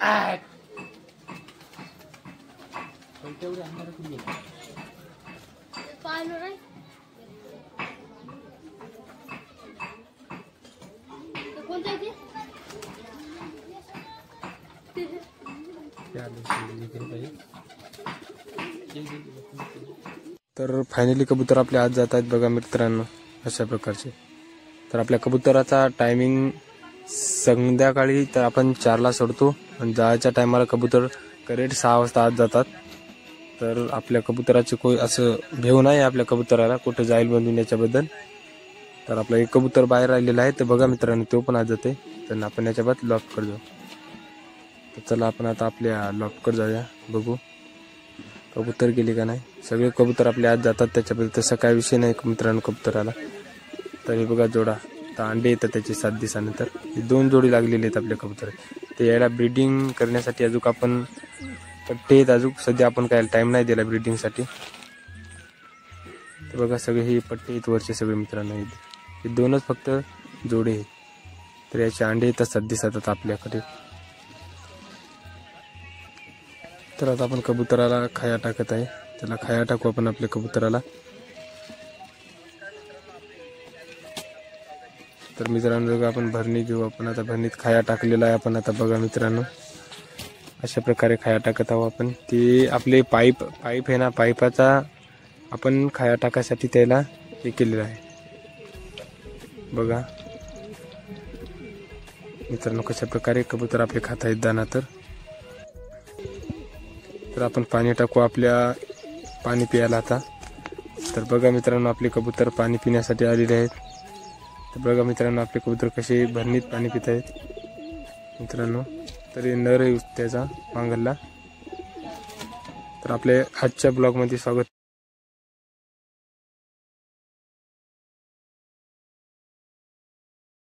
तर फायनली कबूतर आपले आज जात आहेत बघा मित्रांनो, अशा प्रकारचे. तर आपल्या कबुतराचा टायमिंग संध्याकाळी तर आपण 4ला सोडतो आणि जायच्या टायमाला कबूतर करेक्ट 6 वाजता आज जातात. तर आपल्या कबुतराचे कोई असं भेव नाही आपल्या कबुतराला कुठं जाईल बनवून याच्याबद्दल. तर आपला एक कबूतर बाहेर राहिलेला आहे, तर बघा मित्रांनो तो पण आज जाते. तर आपण याच्याबाबत लॉफ्टकडे जाऊ. तर चला आपण आता आपल्या लॉफ्टकडे जाऊया, बघू कबूतर गेले का नाही. सगळे कबूतर आपले आज जातात, त्याच्याबद्दल तसं काय विषय नाही मित्रांनो कबुतराला. तर हे बघा जोडा, तर अंडे येतात त्याचे 7 दिवसानंतर. हे 2 जोडी लागलेले आहेत आपल्या कबूतर. ते याला ब्रीडिंग करण्यासाठी अजून आपण पट्टे आहेत, अजून सध्या आपण काय टाइम नाही दिला ब्रीडिंगसाठी. तर बघा सगळे हे पट्टे आहेत वरचे सगळे मित्रांनो, हे 2च फक्त जोडे आहेत. तर याचे अंडे येतात 7 दिवसात आपल्याकडे. तर आता आपण कबुतराला खाया टाकत आहे, त्याला खाया टाकू आपण आपल्या कबुतराला. तर मित्रांनो बघा आपण भरणी घेऊ, आपण आता भरणीत खाया टाकलेला आहे आपण. आता बघा मित्रांनो अशा प्रकारे खाया टाकत आहोत आपण. ते आपले पाईप आहे ना, पाईपाचा आपण खाया टाकायसाठी त्याला हे केलेलं आहे बघा मित्रांनो, कशा प्रकारे कबूतर आपले खात आहेत दाना. तर आपण पाणी टाकू आपल्या पाणी प्यायला आता. तर बघा मित्रांनो आपले कबूतर पाणी पिण्यासाठी आलेले आहेत. तर बघा मित्रांनो आपले कबूतर कसे भरणीत पाणी पित आहेत मित्रांनो. तर हे नर आहे त्याचा मांगरला. तर आपल्या आजच्या ब्लॉगमध्ये स्वागत.